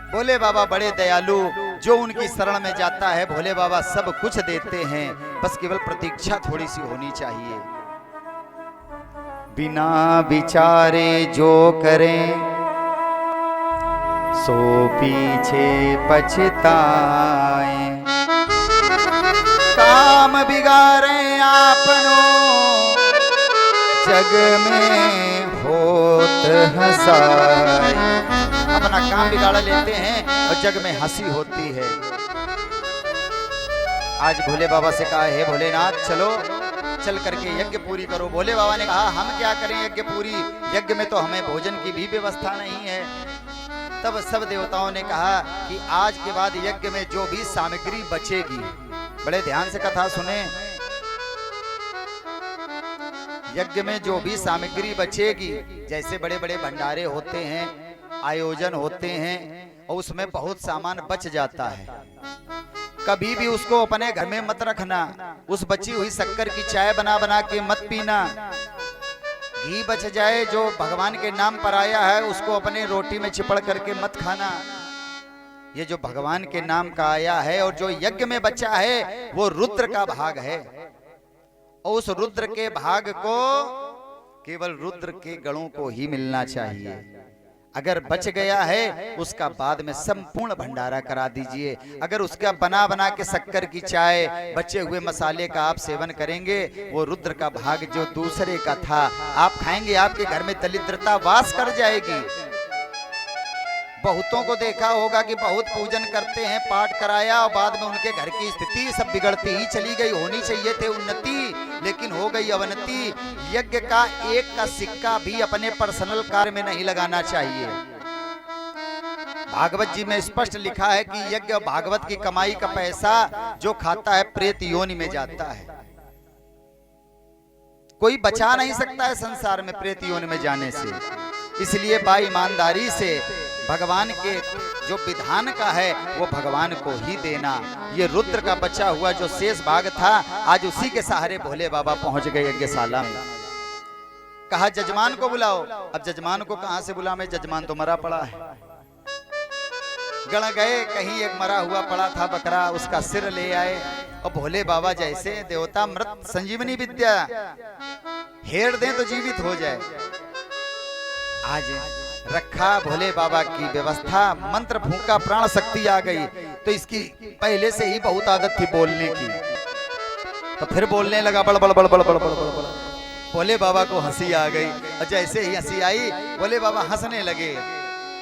भोले बाबा बड़े दयालु, जो उनकी शरण में जाता है भोले बाबा सब कुछ देते हैं, बस केवल प्रतीक्षा थोड़ी सी होनी चाहिए। बिना विचारे जो करें सो पीछे पछताए, काम बिगाड़े आपनो जग में होत हंसाए। अपना काम बिगाड़ लेते हैं और जग में हंसी होती है। आज भोले बाबा से कहा, हे भोलेनाथ चलो चल करके यज्ञ पूरी करो। भोले बाबा ने कहा, हम क्या करें यज्ञ पूरी, यज्ञ में तो हमें भोजन की भी व्यवस्था नहीं है। तब सब देवताओं ने कहा कि आज के बाद यज्ञ में जो भी सामग्री बचेगी, बड़े ध्यान से कथा सुने, यज्ञ में जो भी सामग्री बचेगी, जैसे बड़े बड़े भंडारे होते हैं, आयोजन होते हैं और उसमें बहुत सामान बच जाता है, कभी भी उसको अपने घर में मत रखना। उस बची हुई शक्कर की चाय बना बना के मत पीना। घी बच जाए जो भगवान के नाम पर आया है उसको अपने रोटी में चिपड़ करके मत खाना। ये जो भगवान के नाम का आया है और जो यज्ञ में बचा है वो रुद्र का भाग है, और उस रुद्र के भाग को केवल रुद्र के गणों को ही मिलना चाहिए। अगर बच गया है उसका बाद में संपूर्ण भंडारा करा दीजिए। अगर उसका बना बना के शक्कर की चाय, बचे हुए मसाले का आप सेवन करेंगे, वो रुद्र का भाग जो दूसरे का था आप खाएंगे, आपके घर में दरिद्रता वास कर जाएगी। बहुतों को देखा होगा कि बहुत पूजन करते हैं, पाठ कराया और बाद में उनके घर की स्थिति सब बिगड़ती ही चली गई। होनी चाहिए थे उन्नति, लेकिन हो गई अवनति। यज्ञ का एक का सिक्का भी अपने पर्सनल कार्य में नहीं लगाना चाहिए। भागवत जी में स्पष्ट लिखा है कि यज्ञ भागवत की कमाई का पैसा जो खाता है प्रेत योनि में जाता है। कोई बचा नहीं सकता है संसार में प्रेत योनि में जाने से। इसलिए बा ईमानदारी से भगवान के जो विधान का है वो भगवान को ही देना। ये रुद्र का बचा हुआ जो शेष भाग था, आज उसी के सहारे भोले बाबा पहुंच गए यज्ञशाला में। कहा जजमान को बुलाओ। अब जजमान को कहां से बुला, में जजमान तो मरा पड़ा है। गण गए, कहीं एक मरा हुआ पड़ा था बकरा, उसका सिर ले आए और भोले बाबा जैसे देवता मृत संजीवनी विद्या हेर दें तो जीवित हो जाए। आज रखा भोले बाबा की व्यवस्था, मंत्र फूंका, प्राण शक्ति आ गई। तो इसकी पहले से ही बहुत आदत थी बोलने की, तो फिर बोलने लगा बड़ बड़ बड़ बड़ बड़ बड़ बड़। भोले बाबा को हंसी आ गई और जैसे ही हंसी आई भोले बाबा हंसने लगे।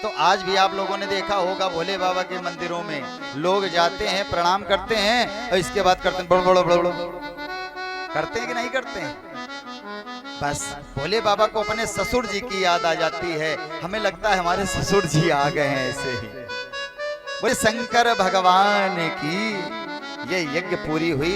तो आज भी आप लोगों ने देखा होगा भोले बाबा के मंदिरों में लोग जाते हैं, प्रणाम करते हैं और इसके बाद करते हैं बड़ बड़ बड़ बड़। करते हैं कि नहीं करते हैं? बस भोले बाबा को अपने ससुर जी की याद आ जाती है। हमें लगता है हमारे ससुर जी आ गए हैं ऐसे ही। बोले शंकर भगवान की ये यज्ञ पूरी हुई।